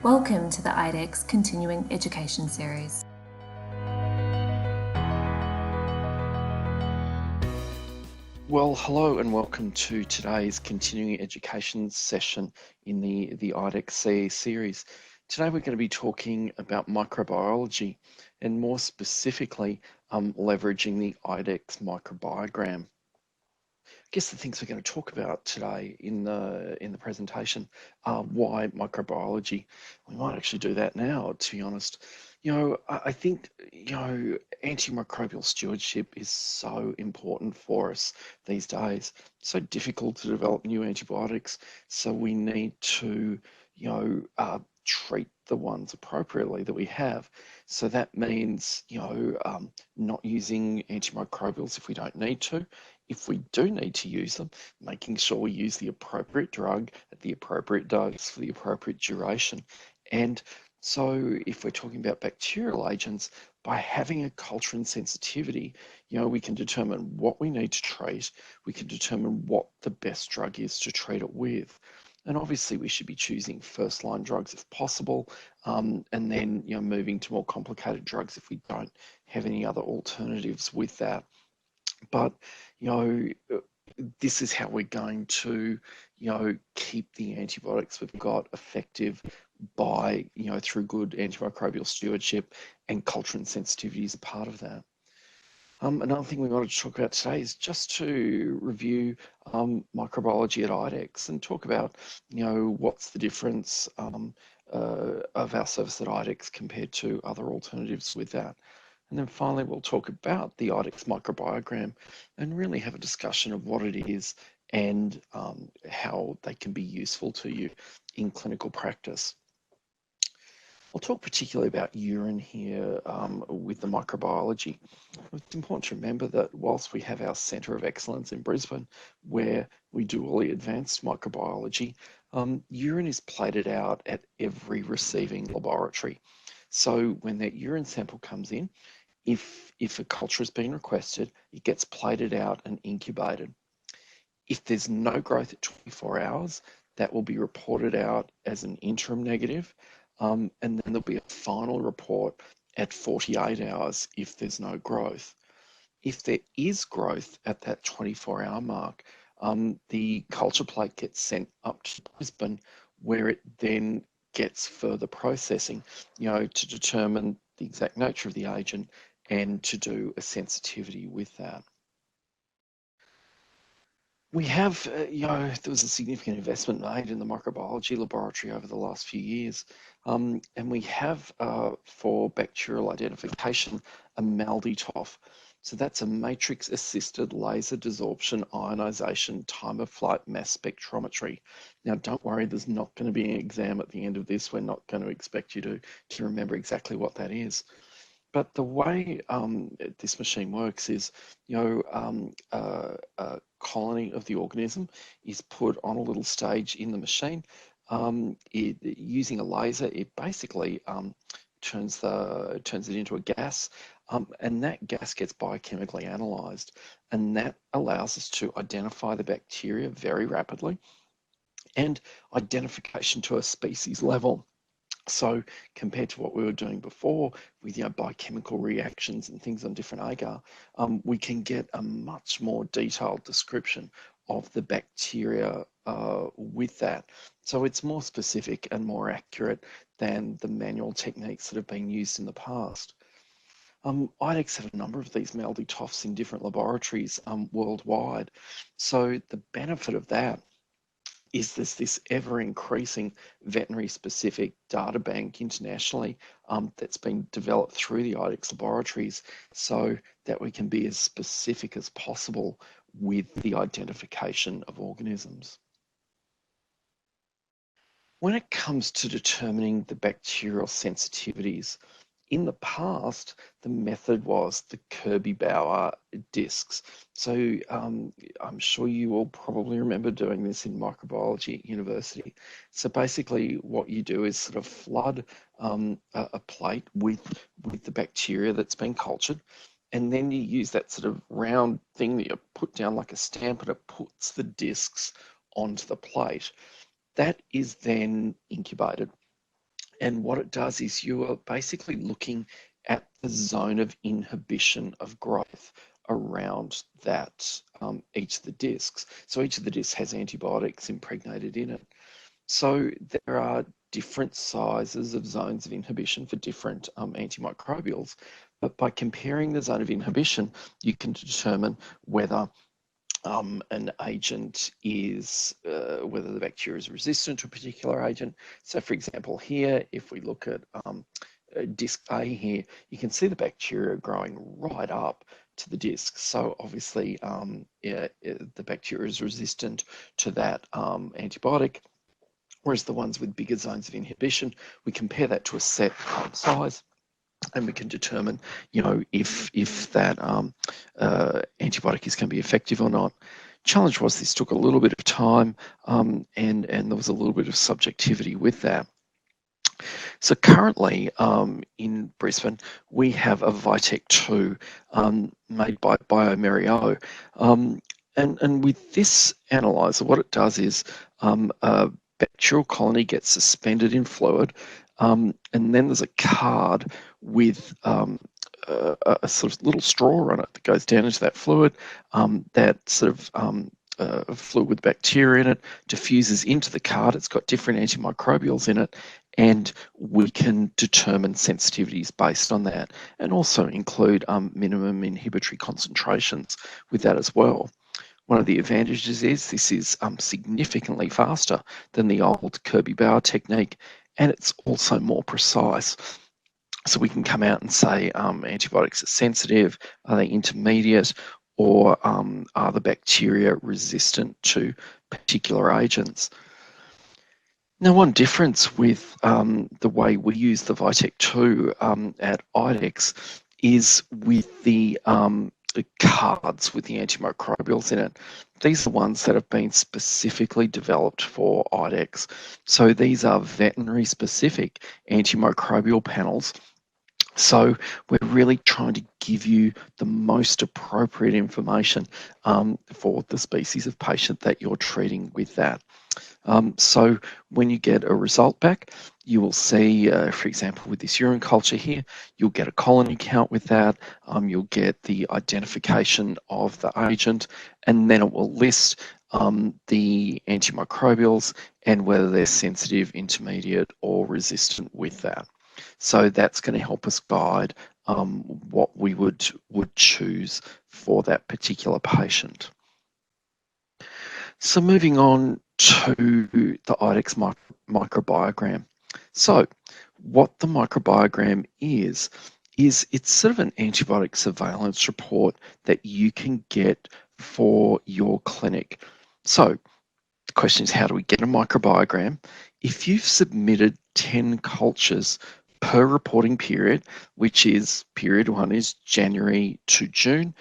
Welcome to the IDEXX Continuing Education Series. Well, hello and welcome to today's continuing education session in the IDEXX CE series. Today we're going to be talking about microbiology and more specifically leveraging the IDEXX Microbiogram. I guess the things we're going to talk about today in the presentation are why microbiology. We might actually do that now, to be honest. I think, antimicrobial stewardship is so important for us these days. It's so difficult to develop new antibiotics, so we need to, treat the ones appropriately that we have. So that means, not using antimicrobials if we don't need to. If we do need to use them, making sure we use the appropriate drug at the appropriate dose for the appropriate duration. And so if we're talking about bacterial agents, by having a culture and sensitivity, we can determine what we need to treat. We can determine what the best drug is to treat it with. And obviously we should be choosing first line drugs if possible, and then moving to more complicated drugs if we don't have any other alternatives with that. But this is how we're going to keep the antibiotics we've got effective by through good antimicrobial stewardship, and culture and sensitivity is a part of that. Another thing we wanted to talk about today is just to review microbiology at IDEXX and talk about what's the difference of our service at IDEXX compared to other alternatives with that. And then finally, we'll talk about the IDEXX microbiogram and really have a discussion of what it is and how they can be useful to you in clinical practice. I'll talk particularly about urine here with the microbiology. It's important to remember that whilst we have our Centre of Excellence in Brisbane, where we do all the advanced microbiology, urine is plated out at every receiving laboratory. So when that urine sample comes in, if a culture has been requested, it gets plated out and incubated. If there's no growth at 24 hours, that will be reported out as an interim negative, and then there'll be a final report at 48 hours if there's no growth. If there is growth at that 24-hour mark, the culture plate gets sent up to Brisbane, where it then gets further processing, to determine the exact nature of the agent and to do a sensitivity with that. We have, there was a significant investment made in the microbiology laboratory over the last few years, and we have for bacterial identification a MALDI-TOF. So that's a matrix-assisted laser desorption ionization time of flight mass spectrometry. Now, don't worry, there's not going to be an exam at the end of this. We're not going to expect you to remember exactly what that is. But the way this machine works is, a colony of the organism is put on a little stage in the machine. Using a laser, it basically turns it into a gas, and that gas gets biochemically analysed, and that allows us to identify the bacteria very rapidly, and identification to a species level. So compared to what we were doing before with biochemical reactions and things on different agar, we can get a much more detailed description of the bacteria with that. So it's more specific and more accurate than the manual techniques that have been used in the past. IDEXX have a number of these MALDI-TOFs in different laboratories worldwide. So the benefit of that is this ever-increasing veterinary-specific data bank internationally that's been developed through the IDEXX laboratories, so that we can be as specific as possible with the identification of organisms. When it comes to determining the bacterial sensitivities, in the past, the method was the Kirby-Bauer discs. So I'm sure you all probably remember doing this in microbiology at university. So basically what you do is sort of flood a plate with the bacteria that's been cultured, and then you use that sort of round thing that you put down like a stamp, and it puts the discs onto the plate. That is then incubated. And what it does is you are basically looking at the zone of inhibition of growth around that each of the discs. So each of the discs has antibiotics impregnated in it. So there are different sizes of zones of inhibition for different antimicrobials. But by comparing the zone of inhibition, you can determine whether an agent is, whether the bacteria is resistant to a particular agent. So for example, here, if we look at disc A here, you can see the bacteria growing right up to the disc. So obviously the bacteria is resistant to that antibiotic, whereas the ones with bigger zones of inhibition, we compare that to a set size, and we can determine, if that antibiotic is going to be effective or not. Challenge was this took a little bit of time, and there was a little bit of subjectivity with that. So currently in Brisbane, we have a Vitek 2 made by bioMérieux. And with this analyzer, what it does is a bacterial colony gets suspended in fluid, and then there's a card with a sort of little straw on it that goes down into that fluid. That sort of fluid with bacteria in it diffuses into the card. It's got different antimicrobials in it, and we can determine sensitivities based on that, and also include minimum inhibitory concentrations with that as well. One of the advantages is this is significantly faster than the old Kirby-Bauer technique, and it's also more precise. So we can come out and say antibiotics are sensitive, are they intermediate, or are the bacteria resistant to particular agents? Now, one difference with the way we use the Vitek 2 at IDEXX is with the cards with the antimicrobials in it. These are ones that have been specifically developed for IDEXX. So these are veterinary specific antimicrobial panels. So we're really trying to give you the most appropriate information for the species of patient that you're treating with that. So when you get a result back, you will see, for example, with this urine culture here, you'll get a colony count with that, you'll get the identification of the agent, and then it will list the antimicrobials and whether they're sensitive, intermediate, or resistant with that. So that's going to help us guide what we would choose for that particular patient. So moving on to the IDEXX microbiogram. So what the microbiogram is it's sort of an antibiotic surveillance report that you can get for your clinic. So the question is, how do we get a microbiogram? If you've submitted 10 cultures per reporting period, which is period 1 is January to June,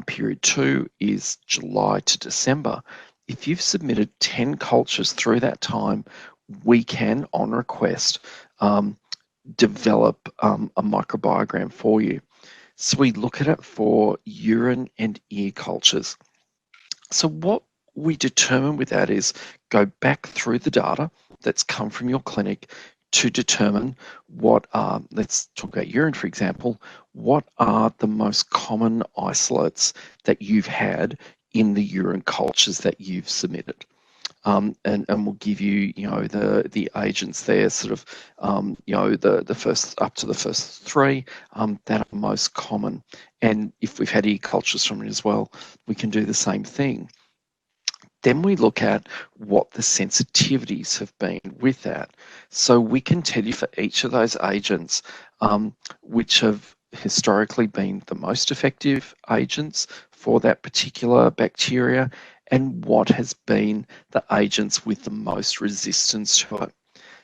period 2 is July to December. If you've submitted 10 cultures through that time, we can, on request, develop a microbiogram for you. So we look at it for urine and ear cultures. So what we determine with that is go back through the data that's come from your clinic to determine what are, let's talk about urine for example, what are the most common isolates that you've had in the urine cultures that you've submitted. And we'll give you, the agents there, sort of, the first up to the first 3 that are most common. And if we've had E cultures from it as well, we can do the same thing. Then we look at what the sensitivities have been with that. So we can tell you for each of those agents, which have historically been the most effective agents for that particular bacteria, and what has been the agents with the most resistance to it.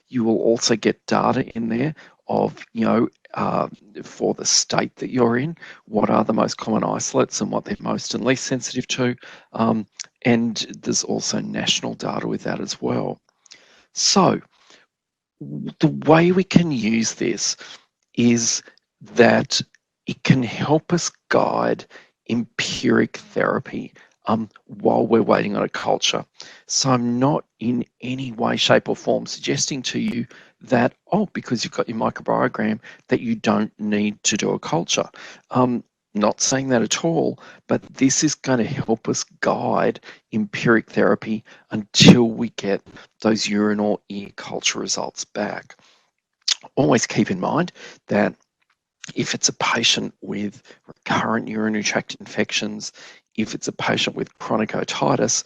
You will also get data in there of, for the state that you're in, what are the most common isolates and what they're most and least sensitive to. And there's also national data with that as well. So the way we can use this is that it can help us guide empiric therapy while we're waiting on a culture. So I'm not in any way, shape or form suggesting to you that, because you've got your microbiogram, that you don't need to do a culture. Not saying that at all, but this is going to help us guide empiric therapy until we get those urine or ear culture results back. Always keep in mind that if it's a patient with recurrent urinary tract infections, if it's a patient with chronic otitis,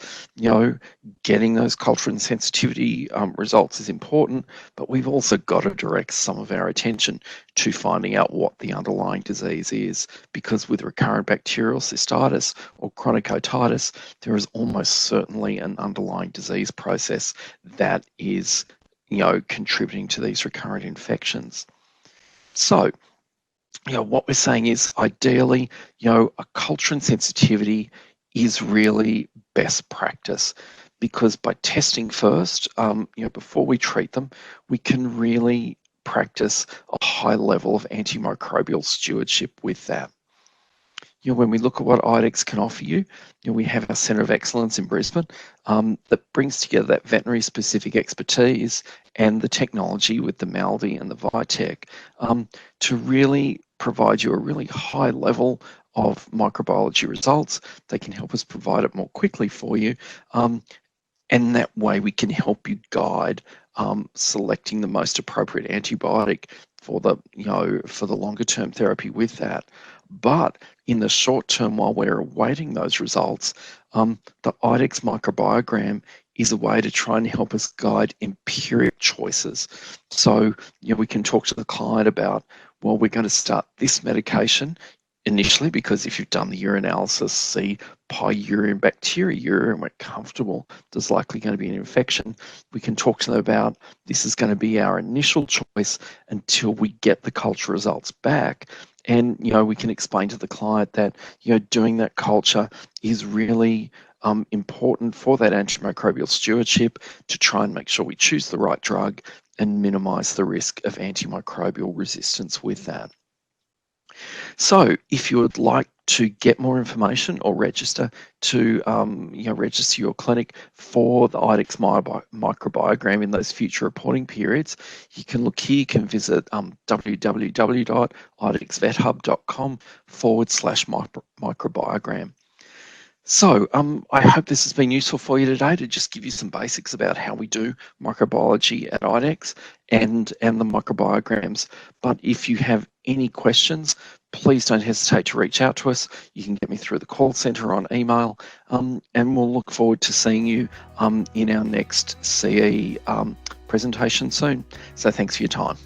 getting those culture and sensitivity results is important, but we've also got to direct some of our attention to finding out what the underlying disease is, because with recurrent bacterial cystitis or chronic otitis, there is almost certainly an underlying disease process that is, contributing to these recurrent infections. So, what we're saying is ideally, a culture and sensitivity is really best practice, because by testing first, before we treat them, we can really practice a high level of antimicrobial stewardship with that. When we look at what IDEXX can offer you, we have our Centre of Excellence in Brisbane that brings together that veterinary specific expertise and the technology with the Maldi and the Vitech to really provide you a really high level of microbiology results. They can help us provide it more quickly for you. And that way we can help you guide selecting the most appropriate antibiotic for the longer term therapy with that. But in the short term, while we're awaiting those results, the IDEXX Microbiogram is a way to try and help us guide empiric choices. So, we can talk to the client about, well, we're going to start this medication initially, because if you've done the urinalysis, see pyuria bacteria, and we're comfortable there's likely going to be an infection, we can talk to them about this is going to be our initial choice until we get the culture results back. And, we can explain to the client that, doing that culture is really important for that antimicrobial stewardship, to try and make sure we choose the right drug and minimize the risk of antimicrobial resistance with that. So if you would like to get more information or register to register your clinic for the IDEXX microbiogram in those future reporting periods, you can look here. You can visit www.idexvethub.com/microbiogram. So I hope this has been useful for you today, to just give you some basics about how we do microbiology at IDEXX and the microbiograms. But if you have any questions, please don't hesitate to reach out to us. You can get me through the call centre or on email, and we'll look forward to seeing you in our next CE presentation soon. So thanks for your time.